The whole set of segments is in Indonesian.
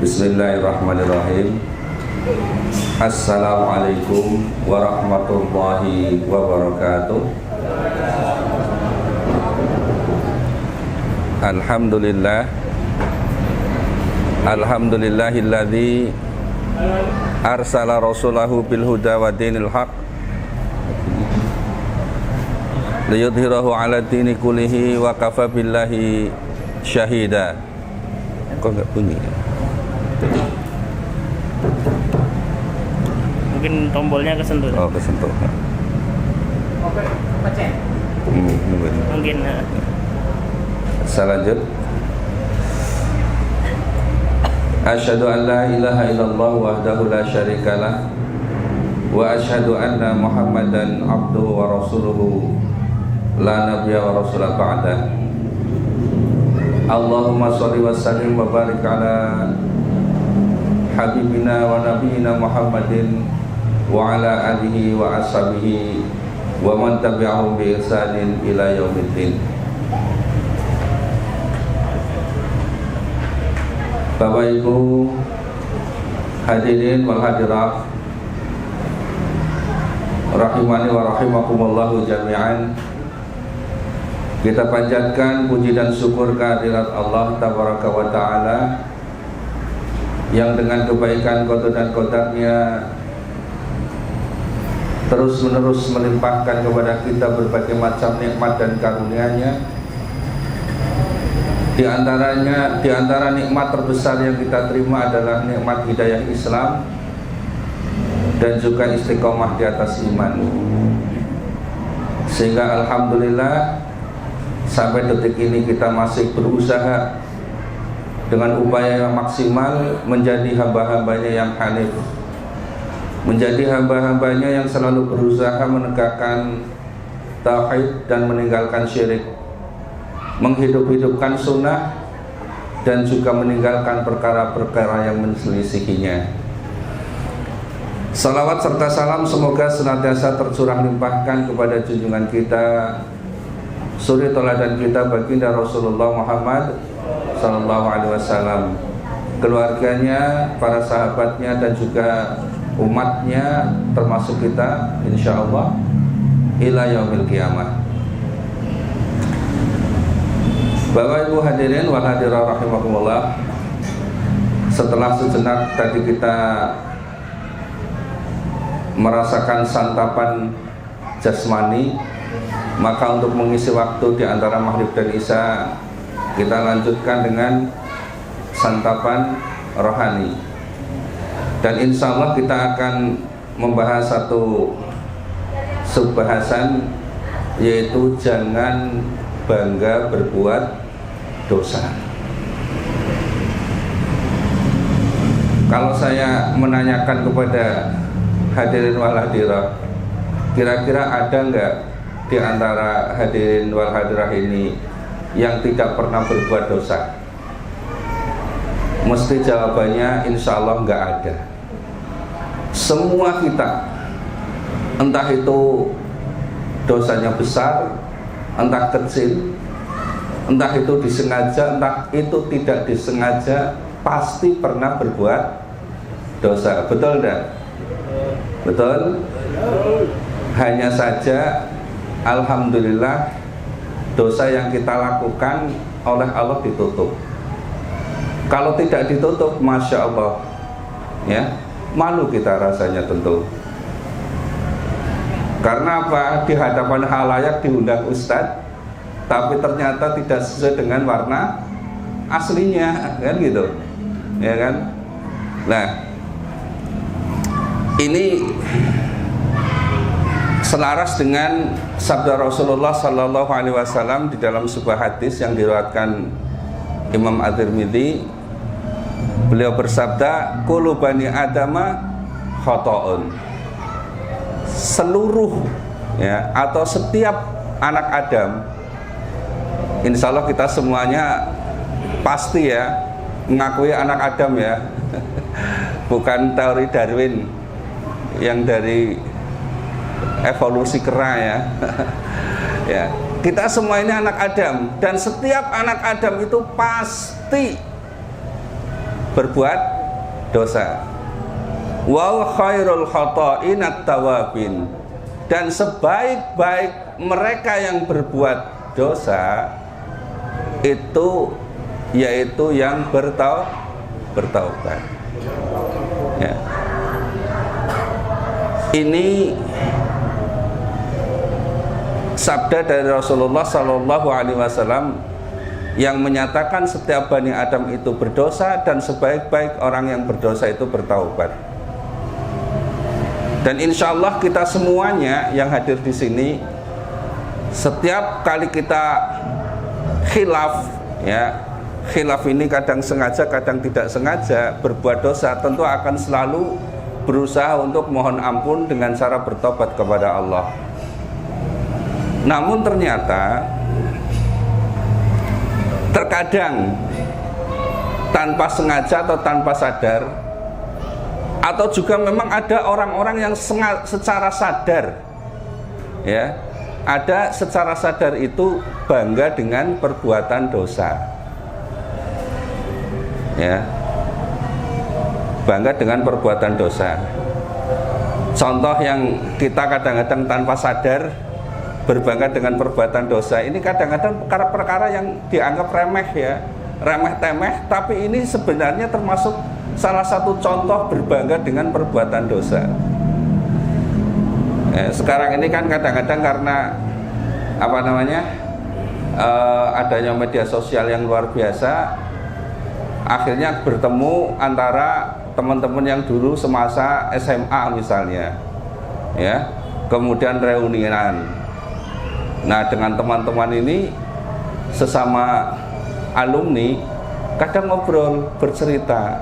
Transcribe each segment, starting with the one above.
Bismillahirrahmanirrahim. Assalamualaikum warahmatullahi wabarakatuh. Alhamdulillahilladzi arsala rasulahu bil huda wa dinil haq liyudhhirahu ala dini kullihi wa kafa billahi syahida. Kok enggak bunyi? Mungkin tombolnya kesentuh. Oh, kesentuh. Oke, pecah. Mungkin. Selanjut. Asyhadu an la ilaha illallah wahdahu la syarikalah wa asyhadu anna Muhammadan abduhu wa rasuluhu la nabiyya wa rasulah ba'dah. Allahumma sholli wa sallim wa barik ala habibina wa nabiyina Muhammadin wa ala alihi wa ashabihi wa man tabi'ahum bi ihsanin ila yaumiddin. Bapak Ibu hadirin wal hadirat rahimani wa rahimakumullahu jami'an. Kita panjatkan puji dan syukur kehadirat Allah tabaraka wa ta'ala yang dengan kebaikan qada dan qadarnya terus menerus melimpahkan kepada kita berbagai macam nikmat dan karunia-Nya. Di antara nikmat terbesar yang kita terima adalah nikmat hidayah Islam dan juga istiqomah di atas iman. Sehingga alhamdulillah sampai detik ini kita masih berusaha dengan upaya yang maksimal menjadi hamba-hambanya yang hanif, menjadi hamba-hambanya yang selalu berusaha menegakkan tauhid dan meninggalkan syirik, menghidup-hidupkan sunnah dan juga meninggalkan perkara-perkara yang menselisihinya. Salawat serta salam semoga senantiasa tercurah limpahkan kepada junjungan kita, suri teladan kita, baginda Rasulullah Muhammad sallallahu alaihi wasallam, keluarganya, para sahabatnya dan juga umatnya termasuk kita insyaallah ila yaumil qiyamah. Bapak Ibu hadirin wal hadirat rahimakumullah, setelah sejenak tadi kita merasakan santapan jasmani, maka untuk mengisi waktu di antara maghrib dan isya kita lanjutkan dengan santapan rohani. Dan insya Allah kita akan membahas satu subbahasan, yaitu jangan bangga berbuat dosa. Kalau saya menanyakan kepada hadirin wal hadirat, kira-kira ada enggak di antara hadirin wal hadirat ini yang tidak pernah berbuat dosa? Mesti jawabannya insya Allah enggak ada. Semua kita, entah itu dosanya besar, entah kecil, entah itu disengaja, entah itu tidak disengaja, pasti pernah berbuat dosa. Betul enggak? Betul? Hanya saja alhamdulillah dosa yang kita lakukan oleh Allah ditutup. Kalau tidak ditutup, masya Allah, ya, malu kita rasanya tentu. Karena apa? Di hadapan khalayak diundang ustadz, tapi ternyata tidak sesuai dengan warna aslinya, kan gitu, ya kan? Nah, ini selaras dengan sabda Rasulullah Sallallahu Alaihi Wasallam di dalam sebuah hadis yang diriwayatkan Imam At-Tirmidzi. Beliau bersabda, "Kullu bani adama khotoun." Seluruh, ya, atau setiap anak Adam, insya Allah kita semuanya pasti ya mengakui anak Adam, ya. Bukan teori Darwin yang dari evolusi kera, ya. Ya, kita semua ini anak Adam, dan setiap anak Adam itu pasti berbuat dosa. Wa khairul khata'in at-tawabin, dan sebaik-baik mereka yang berbuat dosa itu yaitu yang bertaubat. Ya. Ini sabda dari Rasulullah Sallallahu Alaihi Wasallam yang menyatakan setiap Bani Adam itu berdosa dan sebaik-baik orang yang berdosa itu bertaubat. Dan insya Allah kita semuanya yang hadir di sini, setiap kali kita khilaf, ya, khilaf ini kadang sengaja, kadang tidak sengaja berbuat dosa, tentu akan selalu berusaha untuk mohon ampun dengan cara bertobat kepada Allah. Namun ternyata terkadang tanpa sengaja atau tanpa sadar, atau juga memang ada orang-orang yang secara sadar, ya, ada secara sadar itu bangga dengan perbuatan dosa, ya, bangga dengan perbuatan dosa. Contoh yang kita kadang-kadang tanpa sadar berbangga dengan perbuatan dosa, ini kadang-kadang perkara-perkara yang dianggap remeh, ya, remeh temeh, tapi ini sebenarnya termasuk salah satu contoh berbangga dengan perbuatan dosa. Sekarang ini kan kadang-kadang karena adanya media sosial yang luar biasa, akhirnya bertemu antara teman-teman yang dulu semasa SMA misalnya, ya, kemudian reunian. Nah, dengan teman-teman ini sesama alumni kadang ngobrol, bercerita,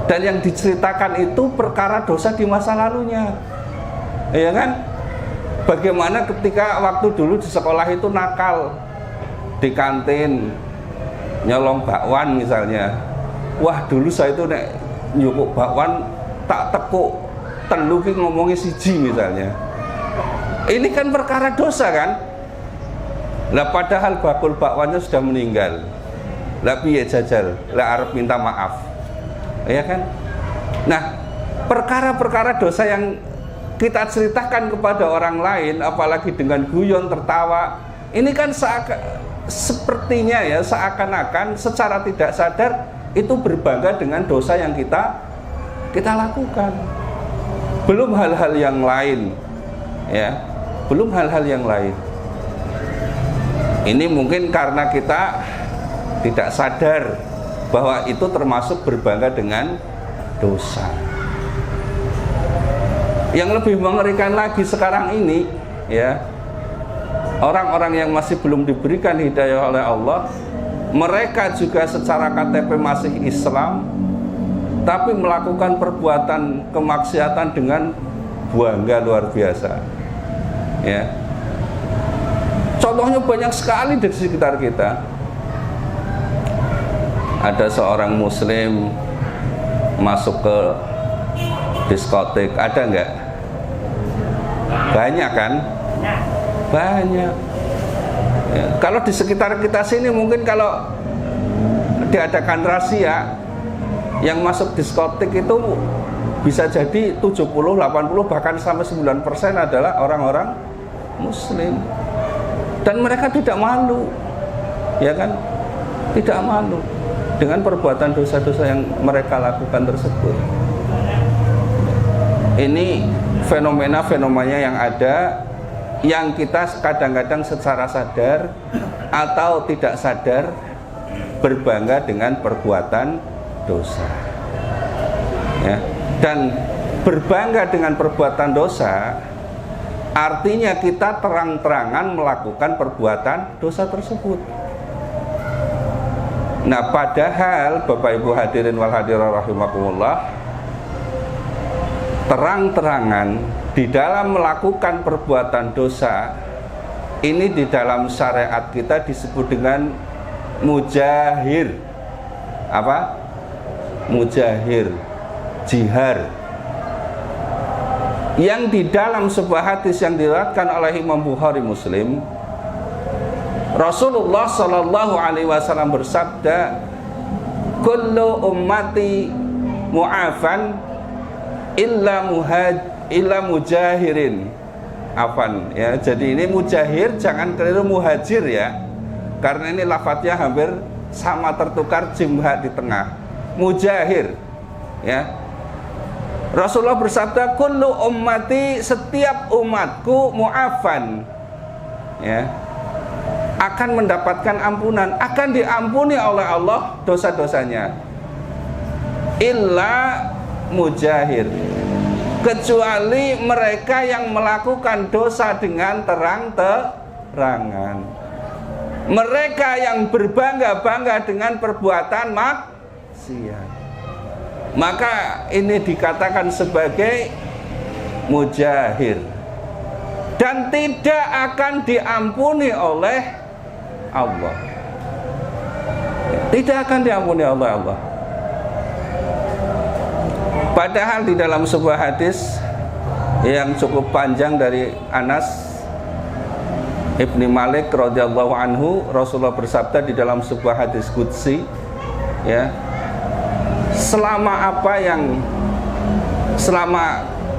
dan yang diceritakan itu perkara dosa di masa lalunya, ya kan? Bagaimana ketika waktu dulu di sekolah itu nakal di kantin, nyolong bakwan misalnya. Wah, dulu saya itu nek nyukuk bakwan tak tekuk telu ki ngomongi siji misalnya. Ini kan perkara dosa kan? Lah padahal bakul bakwannya sudah meninggal. Lah piye jajal? Lah arep minta maaf. Ya kan? Nah, perkara-perkara dosa yang kita ceritakan kepada orang lain, apalagi dengan guyon tertawa, ini kan sepertinya, ya, seakan-akan secara tidak sadar itu berbangga dengan dosa yang kita lakukan. Belum hal-hal yang lain, ya, belum hal-hal yang lain. Ini mungkin karena kita tidak sadar bahwa itu termasuk berbangga dengan dosa. Yang lebih mengerikan lagi sekarang ini, ya, orang-orang yang masih belum diberikan hidayah oleh Allah, mereka juga secara KTP masih Islam, tapi melakukan perbuatan kemaksiatan dengan bangga luar biasa, ya. Contohnya banyak sekali di sekitar kita. Ada seorang muslim masuk ke diskotek, ada enggak? Banyak kan? Banyak. Ya, kalau di sekitar kita sini mungkin kalau diadakan razia yang masuk diskotek itu bisa jadi 70, 80, bahkan sampai 9% adalah orang-orang muslim. Dan mereka tidak malu, ya kan? Tidak malu dengan perbuatan dosa-dosa yang mereka lakukan tersebut. Ini fenomena-fenomenanya yang ada, yang kita kadang-kadang secara sadar atau tidak sadar berbangga dengan perbuatan dosa, ya. Dan berbangga dengan perbuatan dosa artinya kita terang-terangan melakukan perbuatan dosa tersebut. Nah, padahal Bapak Ibu hadirin wal hadirat rahimakumullah, terang-terangan di dalam melakukan perbuatan dosa ini di dalam syariat kita disebut dengan mujahir. Apa? Mujahir, jihar. Yang di dalam sebuah hadis yang diriwayatkan oleh Imam Bukhari Muslim, Rasulullah Sallallahu Alaihi Wasallam bersabda, "Kullu ummati mu'afan illa mujahirin. Afan ya. Jadi ini mujahir, jangan keliru muhajir ya. Karena ini lafadznya hampir sama, tertukar jimha di tengah. Mujahir ya. Rasulullah bersabda, kullu ummati, setiap umatku mu'afan ya, akan mendapatkan ampunan, akan diampuni oleh Allah dosa-dosanya, illa mujahir, kecuali mereka yang melakukan dosa dengan terang-terangan, mereka yang berbangga-bangga dengan perbuatan maksiat, maka ini dikatakan sebagai mujahir dan tidak akan diampuni oleh Allah. Tidak akan diampuni oleh Allah. Padahal di dalam sebuah hadis yang cukup panjang dari Anas Ibni Malik radhiyallahu anhu, Rasulullah bersabda di dalam sebuah hadis qudsi ya, selama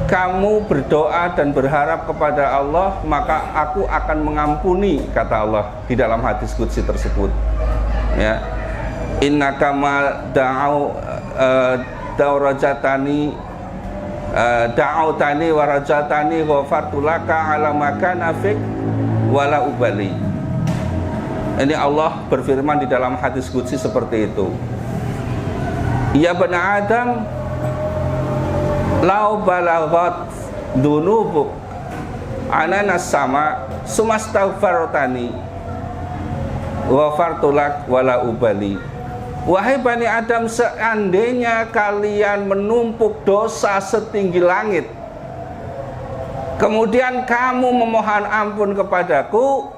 kamu berdoa dan berharap kepada Allah, maka aku akan mengampuni, kata Allah di dalam hadis qudsi tersebut ya. Innaka ma da'autani wa rajatani ghafartu laka ala ma kana fik wala ubali. Ini Allah berfirman di dalam hadis qudsi seperti itu. Ya bani Adam, lau balaghat dunubuk ananas sama sumastaghfartani ghafartu lak wala ubali. Wahai Bani Adam, seandainya kalian menumpuk dosa setinggi langit, kemudian kamu memohon ampun kepadaku,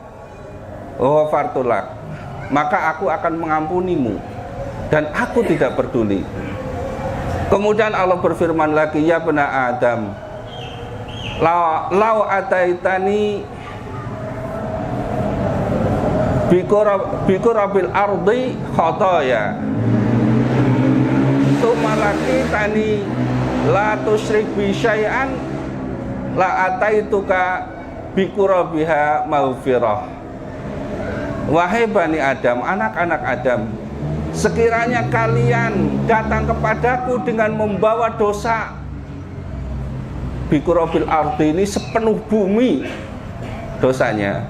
ghafartu lak, maka aku akan mengampunimu dan aku tidak peduli. Kemudian Allah berfirman lagi, ya Bani Adam, lau ataitani bikurabil ardi khotoya tumalaki tani la tusyrik bi syai'an la ataituka bikurabiha maghfirah. Wahai Bani Adam, anak-anak Adam, sekiranya kalian datang kepadaku dengan membawa dosa, bikurabil ardi ini sepenuh bumi dosanya,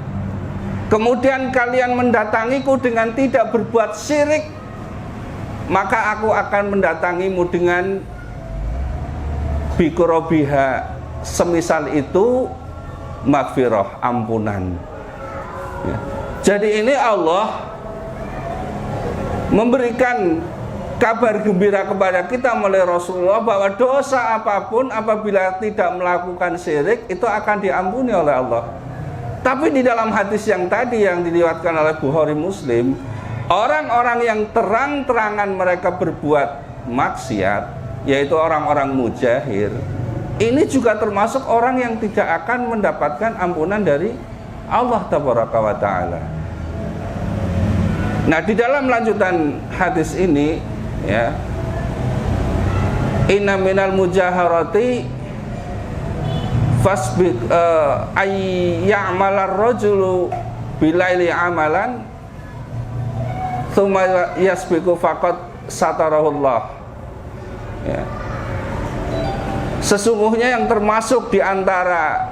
kemudian kalian mendatangiku dengan tidak berbuat syirik, maka aku akan mendatangimu dengan bikurabiha, semisal itu maghfirah, ampunan ya. Jadi ini Allah memberikan kabar gembira kepada kita melalui Rasulullah bahwa dosa apapun apabila tidak melakukan syirik itu akan diampuni oleh Allah. Tapi di dalam hadis yang tadi yang diriwayatkan oleh Bukhari Muslim, orang-orang yang terang-terangan mereka berbuat maksiat, yaitu orang-orang mujahir, ini juga termasuk orang yang tidak akan mendapatkan ampunan dari Allah Tabaraka wa Ta'ala. Nah, di dalam lanjutan hadis ini ya, inna minal mujaharati fasbik ayya'malar rajulu bilaili amalan thumma yasbiku faqad satarahullah ya. Sesungguhnya yang termasuk di antara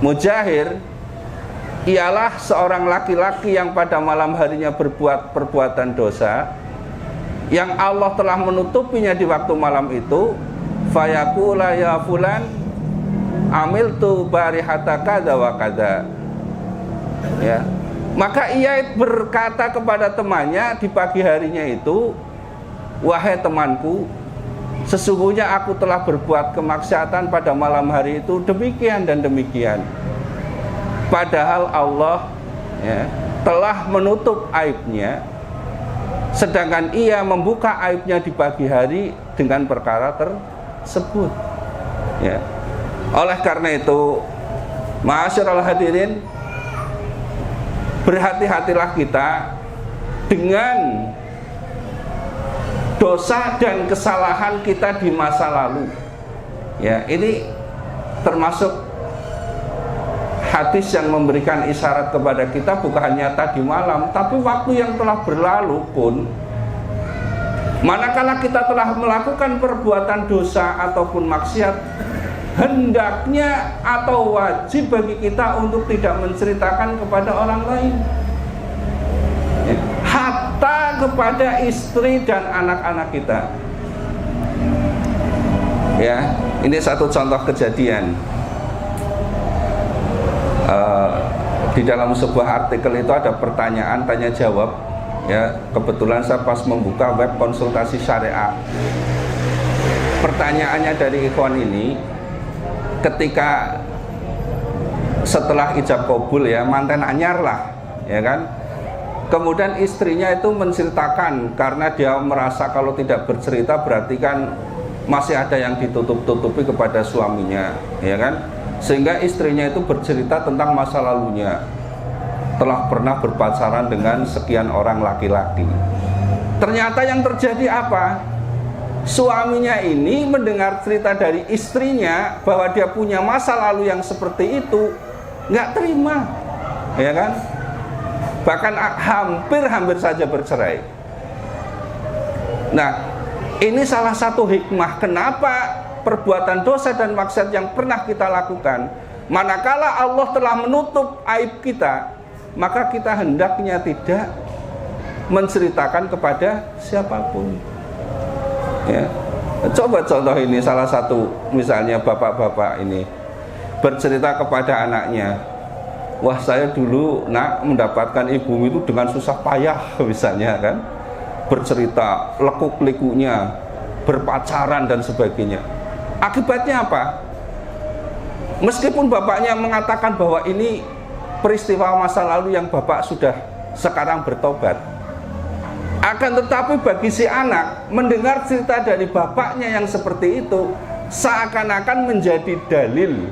mujahir ialah seorang laki-laki yang pada malam harinya berbuat perbuatan dosa yang Allah telah menutupinya di waktu malam itu, fayaqula ya fulan amiltu barihata kada wa kada ya. Maka ia berkata kepada temannya di pagi harinya itu, wahai temanku, sesungguhnya aku telah berbuat kemaksiatan pada malam hari itu demikian dan demikian. Padahal Allah ya, telah menutup aibnya, sedangkan ia membuka aibnya di pagi hari dengan perkara tersebut ya. Oleh karena itu, ma'asyiral hadirin, berhati-hatilah kita dengan dosa dan kesalahan kita di masa lalu. Ya, ini termasuk hadis yang memberikan isyarat kepada kita bukan hanya tadi malam, tapi waktu yang telah berlalu pun. Manakala kita telah melakukan perbuatan dosa ataupun maksiat, hendaknya atau wajib bagi kita untuk tidak menceritakan kepada orang lain, hatta kepada istri dan anak-anak kita. Ya, ini satu contoh kejadian. Di dalam sebuah artikel itu ada pertanyaan tanya jawab. Ya, kebetulan saya pas membuka web konsultasi syariah. Pertanyaannya dari ikhwan ini, ketika setelah ijab kabul ya, manten anyar lah, ya kan. Kemudian istrinya itu menceritakan karena dia merasa kalau tidak bercerita berarti kan masih ada yang ditutup-tutupi kepada suaminya, ya kan. Sehingga istrinya itu bercerita tentang masa lalunya, telah pernah berpacaran dengan sekian orang laki-laki. Ternyata yang terjadi apa? Suaminya ini mendengar cerita dari istrinya bahwa dia punya masa lalu yang seperti itu, nggak terima, ya kan? Bahkan hampir saja bercerai. Nah, ini salah satu hikmah kenapa perbuatan dosa dan maksiat yang pernah kita lakukan, manakala Allah telah menutup aib kita, maka kita hendaknya tidak menceritakan kepada siapapun. Ya. Coba contoh ini, salah satu misalnya bapak-bapak ini bercerita kepada anaknya, wah saya dulu nak mendapatkan ibumu itu dengan susah payah misalnya kan, bercerita lekuk-likunya, berpacaran dan sebagainya. Akibatnya apa? Meskipun bapaknya mengatakan bahwa ini peristiwa masa lalu yang bapak sudah sekarang bertobat, akan tetapi bagi si anak mendengar cerita dari bapaknya yang seperti itu seakan-akan menjadi dalil,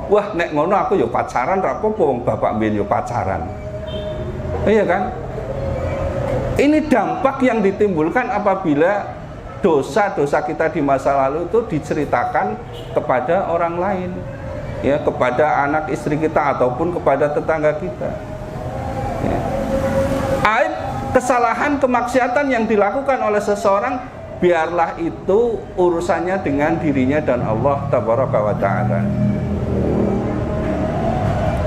wah nek ngono aku yo pacaran rapopo, bapak mbien yo pacaran. Iya kan? Ini dampak yang ditimbulkan apabila dosa-dosa kita di masa lalu itu diceritakan kepada orang lain, ya, kepada anak istri kita ataupun kepada tetangga kita. Ya. Aib, kesalahan, kemaksiatan yang dilakukan oleh seseorang, biarlah itu urusannya dengan dirinya dan Allah Tabaraka wa Ta'ala.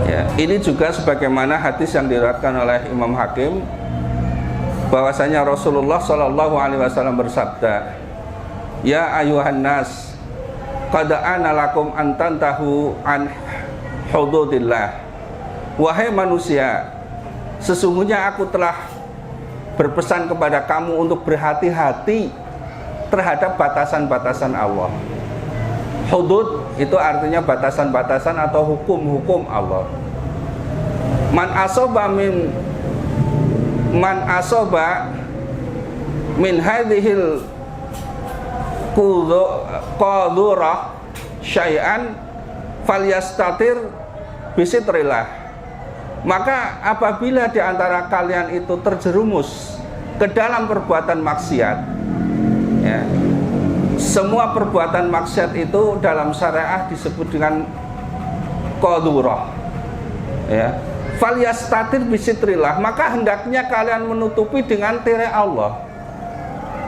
Ya, ini juga sebagaimana hadis yang diriwayatkan oleh Imam Hakim, bahwasanya Rasulullah Shallallahu Alaihi Wasallam bersabda, ya ayuhan nas, qad ana lakum an tantahu an hududillah. Wahai manusia, sesungguhnya aku telah berpesan kepada kamu untuk berhati-hati terhadap batasan-batasan Allah. Hudud itu artinya batasan-batasan atau hukum-hukum Allah. Man asoba min hadhil qadurah syai'an falyastatir bisitrillah. Maka apabila di antara kalian itu terjerumus ke dalam perbuatan maksiat, ya, semua perbuatan maksiat itu dalam syariah disebut dengan qadurah, ya, falyastatir bisitrillah, maka hendaknya kalian menutupi dengan tirai Allah.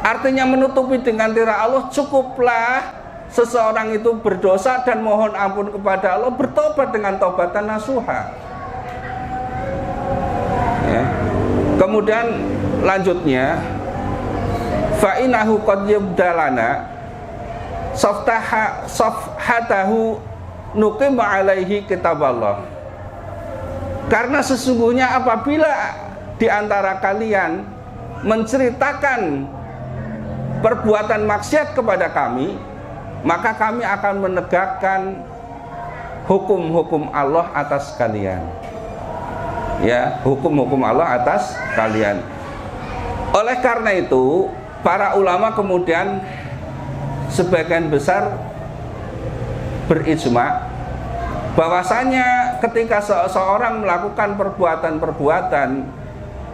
Artinya menutupi dengan tirai Allah, cukuplah seseorang itu berdosa dan mohon ampun kepada Allah, bertobat dengan taubatan nasuha. Ya. Kemudian lanjutnya, fa innahu qad yabdalana safhatahu nuqim alaihi kitaballah. Karena sesungguhnya apabila di antara kalian menceritakan perbuatan maksiat kepada kami, maka kami akan menegakkan hukum-hukum Allah atas kalian. Ya, hukum-hukum Allah atas kalian. Oleh karena itu, para ulama kemudian sebagian besar berijma bahwasanya ketika seseorang melakukan perbuatan-perbuatan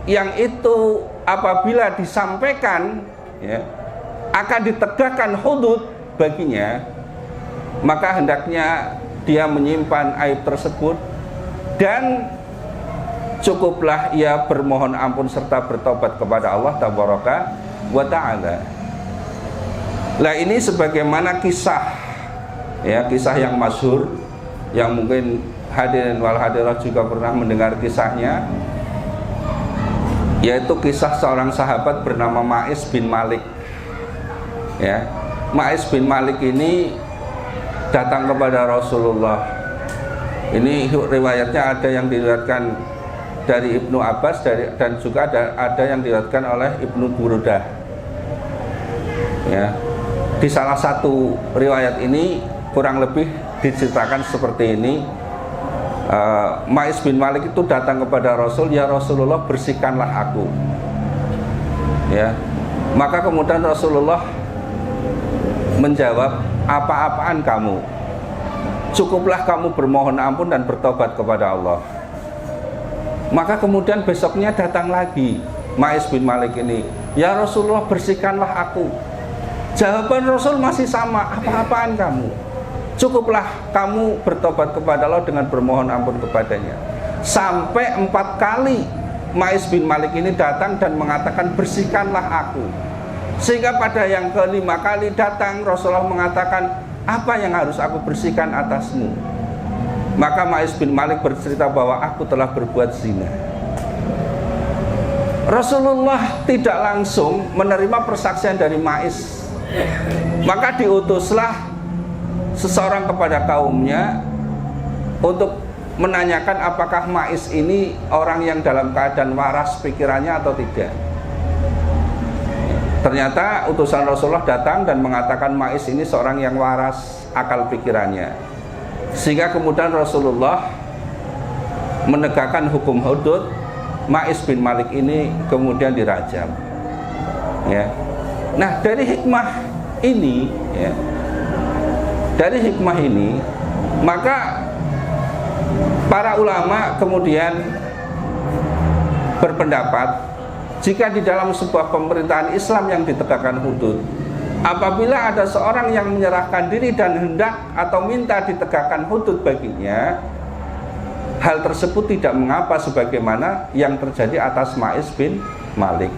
yang itu apabila disampaikan, ya, akan ditegakkan hudud baginya, maka hendaknya dia menyimpan aib tersebut dan cukuplah ia bermohon ampun serta bertobat kepada Allah tabaraka wa ta'ala. Nah, ini sebagaimana kisah yang masyhur yang mungkin hadirin wal hadirat juga pernah mendengar kisahnya, yaitu kisah seorang sahabat bernama Ma'is bin Malik. Ya, Ma'is bin Malik ini datang kepada Rasulullah. Ini riwayatnya ada yang diriwayatkan dari Ibnu Abbas dan juga ada yang diriwayatkan oleh Ibnu Burdah. Ya, di salah satu riwayat ini kurang lebih diceritakan seperti ini. Ma'is bin Malik itu datang kepada Rasul, ya Rasulullah, bersihkanlah aku. Ya, maka kemudian Rasulullah menjawab, apa-apaan kamu? Cukuplah kamu bermohon ampun dan bertobat kepada Allah. Maka kemudian besoknya datang lagi Ma'is bin Malik ini, ya Rasulullah, bersihkanlah aku. Jawaban Rasul masih sama, apa-apaan kamu? Cukuplah kamu bertobat kepada Allah dengan bermohon ampun kepadanya. Sampai 4 kali Ma'is bin Malik ini datang dan mengatakan, bersihkanlah aku. Sehingga pada yang ke-5 kali datang, Rasulullah mengatakan, apa yang harus aku bersihkan atasmu? Maka Ma'is bin Malik bercerita bahwa aku telah berbuat zina. Rasulullah tidak langsung menerima persaksian dari Ma'is. Maka diutuslah seseorang kepada kaumnya untuk menanyakan apakah Ma'is ini orang yang dalam keadaan waras pikirannya atau tidak. Ternyata utusan Rasulullah datang dan mengatakan Ma'is ini seorang yang waras akal pikirannya. Sehingga kemudian Rasulullah menegakkan hukum hudud. Ma'is bin Malik ini kemudian dirajam. Ya. Nah, dari hikmah ini, ya, dari hikmah ini, maka para ulama kemudian berpendapat, jika di dalam sebuah pemerintahan Islam yang ditegakkan hudud, apabila ada seorang yang menyerahkan diri dan hendak atau minta ditegakkan hudud baginya, hal tersebut tidak mengapa sebagaimana yang terjadi atas Ma'is bin Malik.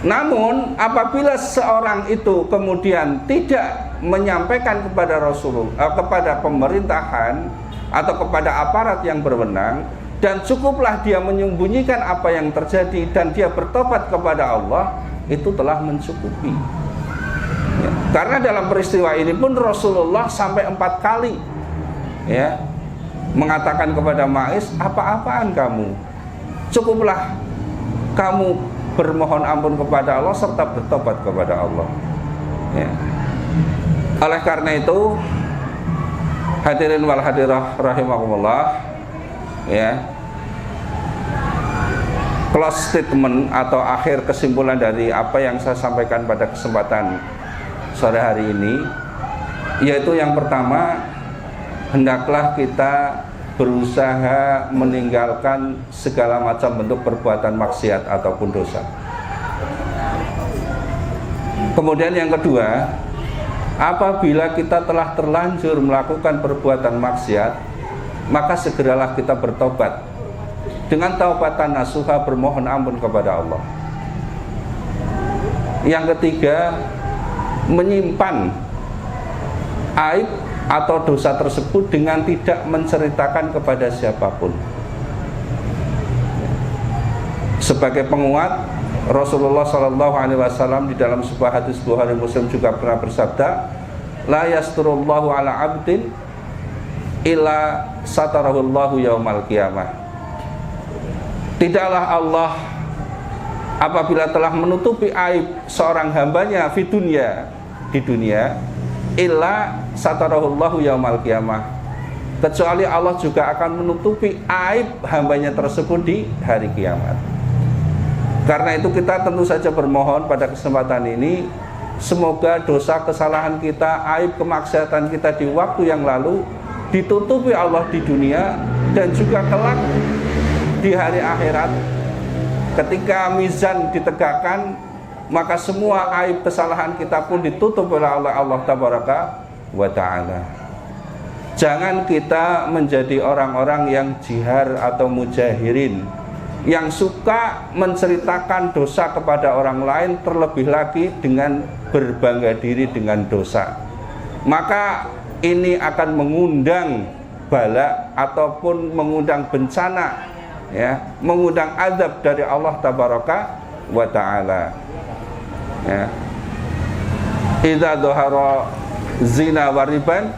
Namun apabila seorang itu kemudian tidak menyampaikan kepada Rasulullah, kepada pemerintahan atau kepada aparat yang berwenang, dan cukuplah dia menyembunyikan apa yang terjadi dan dia bertobat kepada Allah, itu telah mencukupi. Ya, karena dalam peristiwa ini pun Rasulullah sampai 4 kali, ya, mengatakan kepada Ma'is, apa-apaan kamu? Cukuplah kamu bermohon ampun kepada Allah serta bertobat kepada Allah. Ya. Oleh karena itu, hadirin wal hadirah rahimakumullah, ya, close statement atau akhir kesimpulan dari apa yang saya sampaikan pada kesempatan sore hari ini, yaitu yang pertama, hendaklah kita berusaha meninggalkan segala macam bentuk perbuatan maksiat ataupun dosa. Kemudian yang kedua, apabila kita telah terlanjur melakukan perbuatan maksiat, maka segeralah kita bertobat dengan taubatan nasuha, bermohon ampun kepada Allah. Yang ketiga, menyimpan aib atau dosa tersebut dengan tidak menceritakan kepada siapapun. Sebagai penguat, Rasulullah SAW di dalam sebuah hadis Bukhari Muslim juga pernah bersabda, la yasturullahu ala abdin illa satarahullahu yaumal qiyamah. Tidaklah Allah apabila telah menutupi aib seorang hambanya di dunia, illa satarahullahu yaumal qiyamah, kecuali Allah juga akan menutupi aib hambanya tersebut di hari kiamat. Karena itu kita tentu saja bermohon pada kesempatan ini, semoga dosa kesalahan kita, aib kemaksiatan kita di waktu yang lalu ditutupi Allah di dunia, dan juga kelak di hari akhirat ketika mizan ditegakkan, maka semua aib kesalahan kita pun ditutup oleh Allah Tabaraka wa Ta'ala. Jangan kita menjadi orang-orang yang jihar atau mujahirin, yang suka menceritakan dosa kepada orang lain, terlebih lagi dengan berbangga diri dengan dosa. Maka ini akan mengundang bala ataupun mengundang bencana, ya, mengundang azab dari Allah Tabaraka wa Ta'ala. Ya. Idza dhahara zina wariban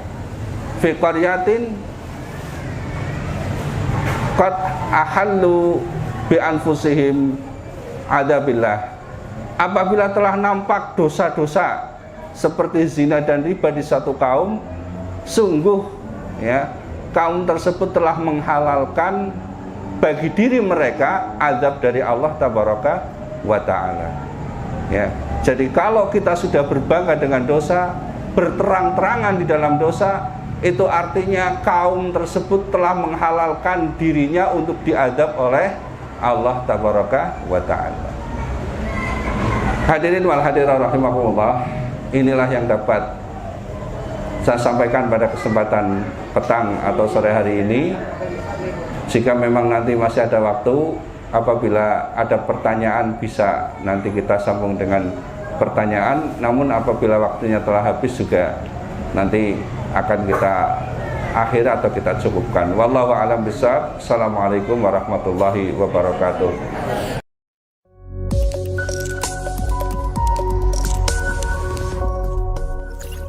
fi qaryatin qad ahallu bi anfusihim adabillah. Apabila telah nampak dosa-dosa seperti zina dan riba di satu kaum, sungguh, ya, kaum tersebut telah menghalalkan bagi diri mereka azab dari Allah Tabaraka wa Ta'ala. Ya, jadi kalau kita sudah berbangga dengan dosa, berterang-terangan di dalam dosa, itu artinya kaum tersebut telah menghalalkan dirinya untuk diazab oleh Allah Tabaraka wa Ta'ala. Hadirin wal hadirat rahimahullah, inilah yang dapat saya sampaikan pada kesempatan petang atau sore hari ini. Jika memang nanti masih ada waktu, apabila ada pertanyaan bisa nanti kita sambung dengan pertanyaan. Namun apabila waktunya telah habis juga nanti akan kita akhir atau kita cukupkan. Wallahu a'lam bishawab. Assalamualaikum warahmatullahi wabarakatuh.